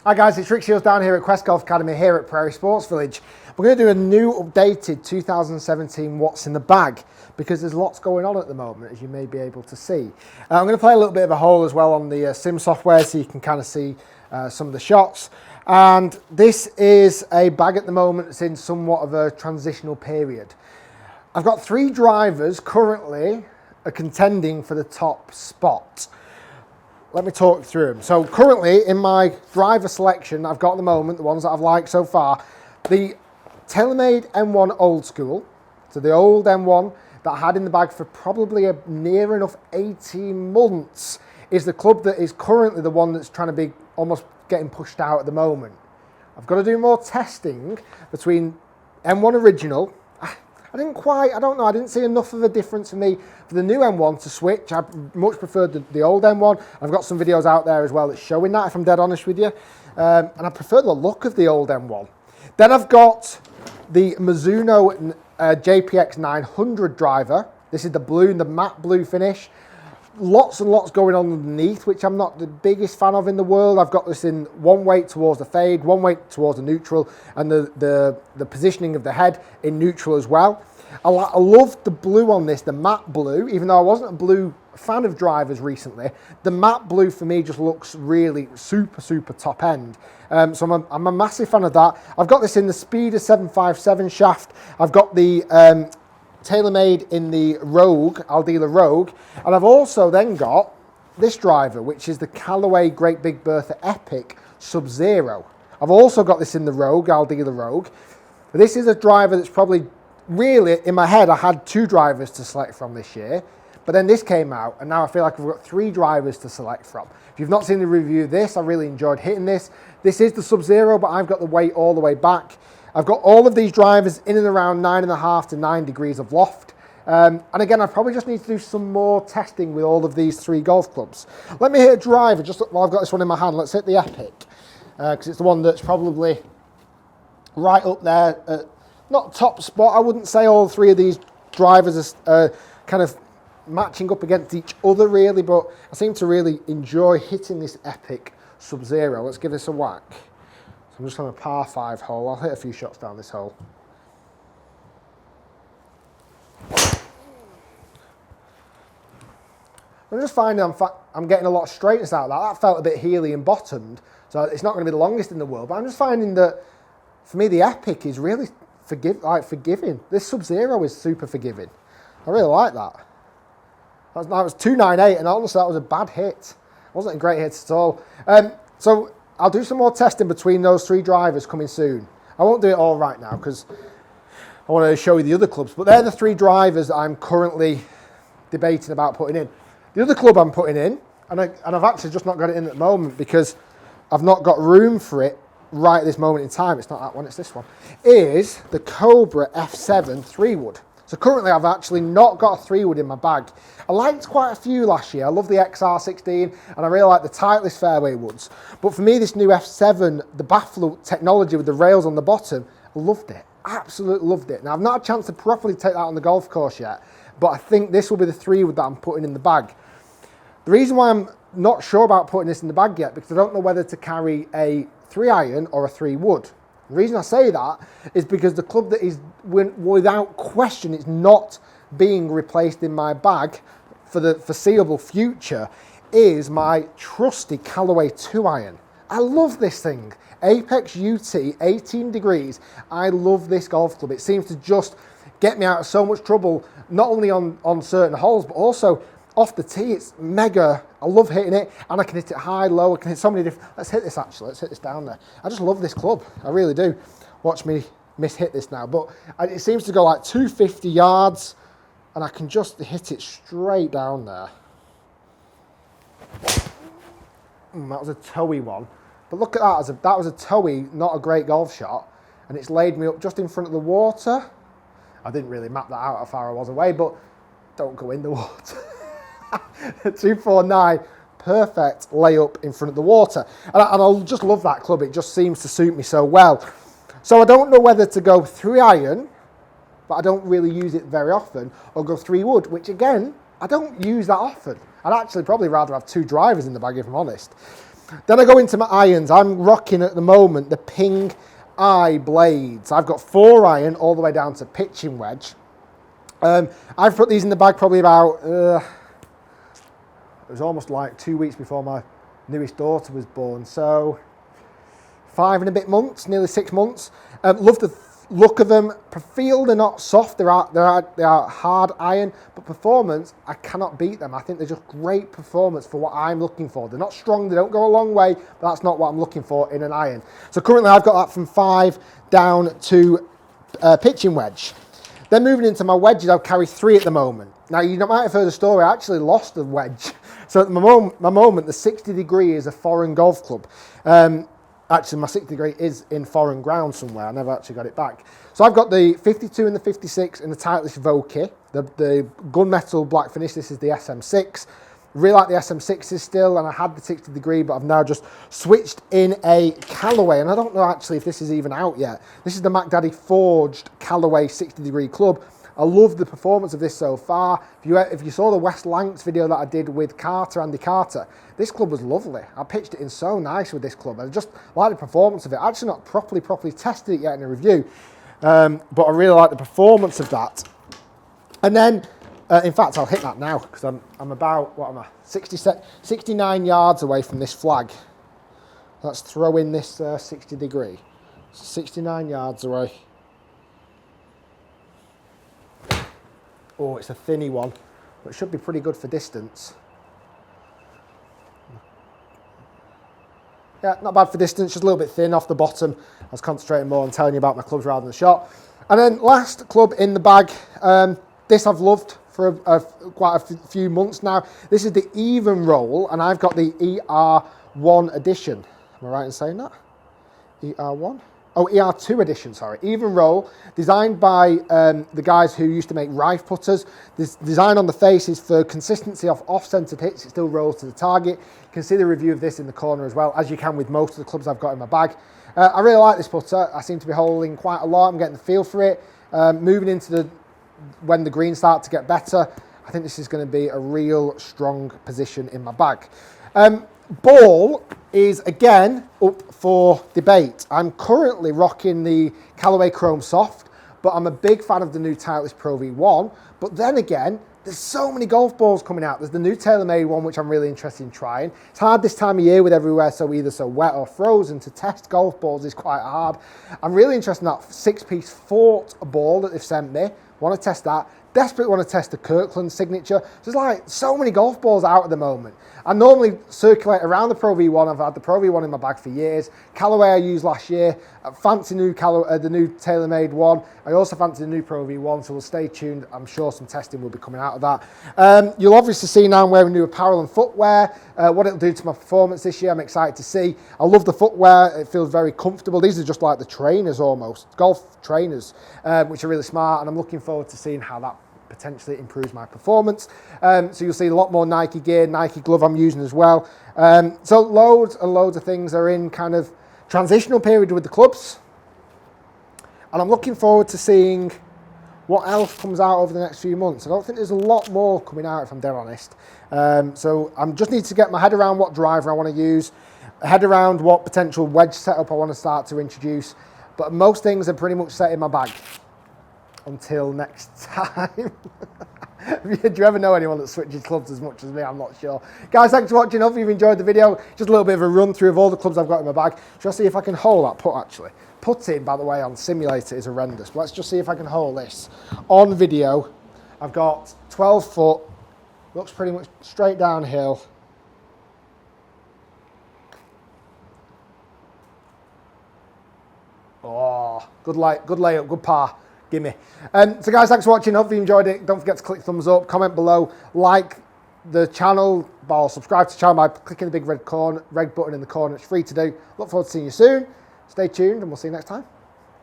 Hi guys, it's Rick Shiels down here at Quest Golf Academy here at Prairie Sports Village. We're going to do a new updated 2017 What's in the Bag because there's lots going on at the moment, as you may be able to see. I'm going to play a little bit of a hole as well on the sim software so you can kind of see some of the shots. And this is a bag at the moment that's in somewhat of a transitional period. I've got 3 drivers currently contending for the top spot. Let me talk you through them. So currently in my driver selection, I've got at the moment, the ones that I've liked so far, the TaylorMade M1 Old School. So the old M1 that I had in the bag for probably a near enough 18 months is the club that is currently the one that's trying to be almost getting pushed out at the moment. I've got to do more testing between M1 Original. I didn't see enough of a difference for me for the new M1 to switch. I much preferred the old M1. I've got some videos out there as well that's showing that, if I'm dead honest with you. And I prefer the look of the old M1. Then I've got the Mizuno Jpx 900 driver. This is the blue, the matte blue finish. Lots and lots going on underneath, which I'm not the biggest fan of in the world. I've got this in one weight towards the fade, one weight towards the neutral, and the positioning of the head in neutral as well. I love the blue on this, the matte blue, even though I wasn't a blue fan of drivers recently. The matte blue for me just looks really super top end. So I'm a massive fan of that. I've got this in the Speeder 757 shaft. I've got the TaylorMade in the Rogue, Aldila Rogue, and I've also then got this driver, which is the Callaway Great Big Bertha Epic Sub-Zero. I've also got this in the Rogue, Aldila Rogue. This is a driver that's probably, really, in my head, I had 2 drivers to select from this year, but then this came out, and now I feel like I've got 3 drivers to select from. If you've not seen the review of this, I really enjoyed hitting this. This is the Sub-Zero, but I've got the weight all the way back. I've got all of these drivers in and around 9.5 to 9 degrees of loft. And again, I probably just need to do some more testing with all of these 3 golf clubs. Let me hit a driver, just while I've got this one in my hand. Let's hit the Epic, because it's the one that's probably right up there. Not top spot, I wouldn't say all 3 of these drivers are kind of matching up against each other really, but I seem to really enjoy hitting this Epic Sub-Zero. Let's give this a whack. So I'm just on a par 5 hole. I'll hit a few shots down this hole. I'm just finding I'm getting a lot of straightness out of that. That felt a bit heely and bottomed, so it's not going to be the longest in the world, but I'm just finding that, for me, the Epic is really forgiving. This Sub-Zero is super forgiving. I really like that. That was 298, and honestly, that was a bad hit. It wasn't a great hit at all. So I'll do some more testing between those 3 drivers coming soon. I won't do it all right now because I want to show you the other clubs, but they're the 3 drivers that I'm currently debating about putting in. The other club I'm putting in, and I've actually just not got it in at the moment because I've not got room for it right at this moment in time. It's not that one, it's this one, is the Cobra F73 3-wood. So currently I've actually not got a 3-wood in my bag. I liked quite a few last year. I love the XR16 and I really like the Titleist fairway woods. But for me, this new F7, the baffle technology with the rails on the bottom, I loved it. Absolutely loved it. Now I've not had a chance to properly take that on the golf course yet, but I think this will be the 3-wood that I'm putting in the bag. The reason why I'm not sure about putting this in the bag yet, because I don't know whether to carry a 3-iron or a 3-wood. The reason I say that is because the club that is, without question, it's not being replaced in my bag for the foreseeable future, is my trusty Callaway 2-iron. I love this thing. Apex UT, 18 degrees. I love this golf club. It seems to just get me out of so much trouble, not only on certain holes, but also off the tee. It's mega. I love hitting it, and I can hit it high, low. I can hit so many different. Let's hit this actually. Let's hit this down there. I just love this club. I really do. Watch me miss-hit this now, but it seems to go like 250 yards, and I can just hit it straight down there. That was a toey one, but look at that. That was a toey, not a great golf shot, and it's laid me up just in front of the water. I didn't really map that out how far I was away, but don't go in the water. 249, perfect layup in front of the water. And I just love that club. It just seems to suit me so well. So I don't know whether to go 3-iron, but I don't really use it very often, or go 3-wood, which again, I don't use that often. I'd actually probably rather have 2 drivers in the bag, if I'm honest. Then I go into my irons. I'm rocking at the moment the Ping Eye blades. I've got 4 iron all the way down to pitching wedge. I've put these in the bag probably about, it was almost like 2 weeks before my newest daughter was born. So 5 and a bit months, nearly 6 months. Love the look of them. Feel they're not soft, they are hard iron, but performance, I cannot beat them. I think they're just great performance for what I'm looking for. They're not strong, they don't go a long way, but that's not what I'm looking for in an iron. So currently I've got that from 5 down to pitching wedge. Then moving into my wedges, I carry 3 at the moment. Now you might have heard the story, I actually lost a wedge. So at the moment, the 60 degree is a foreign golf club. Actually, my 60 degree is in foreign ground somewhere. I never actually got it back. So I've got the 52 and the 56 in the Titleist Vokey, the gunmetal black finish. This is the SM6. Really like the SM6s still, and I had the 60 degree, but I've now just switched in a Callaway, and I don't know actually if this is even out yet. This is the Mack Daddy forged Callaway 60 degree club. I love the performance of this so far. If you saw the West Lancs video that I did with Andy Carter, this club was lovely. I pitched it in so nice with this club. I just like the performance of it. I've actually not properly tested it yet in a review, but I really like the performance of that. And then, in fact, I'll hit that now because I'm about, 69 yards away from this flag. Let's throw in this 60 degree. 69 yards away. Oh, it's a thinny one, but it should be pretty good for distance. Yeah, not bad for distance, just a little bit thin off the bottom. I was concentrating more on telling you about my clubs rather than the shot. And then last club in the bag, this I've loved for quite a few months now. This is the Even Roll, and I've got the ER1 edition. Am I right in saying that? ER1? Oh, ER2 edition, sorry. Even Roll, designed by the guys who used to make Rife putters. This design on the face is for consistency of off-centered hits. It still rolls to the target. You can see the review of this in the corner as well, as you can with most of the clubs I've got in my bag. I really like this putter. I seem to be holding quite a lot. I'm getting the feel for it. Moving into when the greens start to get better, I think this is going to be a real strong position in my bag. Ball is again up for debate. I'm currently rocking the Callaway Chrome Soft, but I'm a big fan of the new Titleist Pro V1. But then again, there's so many golf balls coming out. There's the new TaylorMade one, which I'm really interested in trying. It's hard this time of year with everywhere either so wet or frozen. To test golf balls is quite hard. I'm really interested in that 6-piece Fort ball that they've sent me. Want to test that. Desperately want to test the Kirkland signature. There's like so many golf balls out at the moment. I normally circulate around the Pro V1. I've had the Pro V1 in my bag for years. Callaway I used last year. I fancy the new TaylorMade one. I also fancy the new Pro V1, so we'll stay tuned. I'm sure some testing will be coming out of that. You'll obviously see now I'm wearing new apparel and footwear. What it'll do to my performance this year, I'm excited to see. I love the footwear. It feels very comfortable. These are just like the trainers almost, golf trainers, which are really smart, and I'm looking forward to seeing how that potentially improves my performance. So you'll see a lot more Nike gear, Nike glove I'm using as well. So loads and loads of things are in kind of transitional period with the clubs. And I'm looking forward to seeing what else comes out over the next few months. I don't think there's a lot more coming out, if I'm dead honest. So I just need to get my head around what driver I want to use, head around what potential wedge setup I want to start to introduce. But most things are pretty much set in my bag. Until next time. Do you ever know anyone that switches clubs as much as me? I'm not sure. Guys, thanks for watching. Hope you've enjoyed the video. Just a little bit of a run through of all the clubs I've got in my bag. Just see if I can hold that putt actually. Putting, by the way, on simulator is horrendous. But let's just see if I can hold this. On video, I've got 12 foot. Looks pretty much straight downhill. Oh, good layup, good par. Gimme. So guys, thanks for watching. Hope you enjoyed it. Don't forget to click thumbs up, comment below, like the channel, or subscribe to the channel by clicking the big red button in the corner. It's free to do. Look forward to seeing you soon. Stay tuned and we'll see you next time.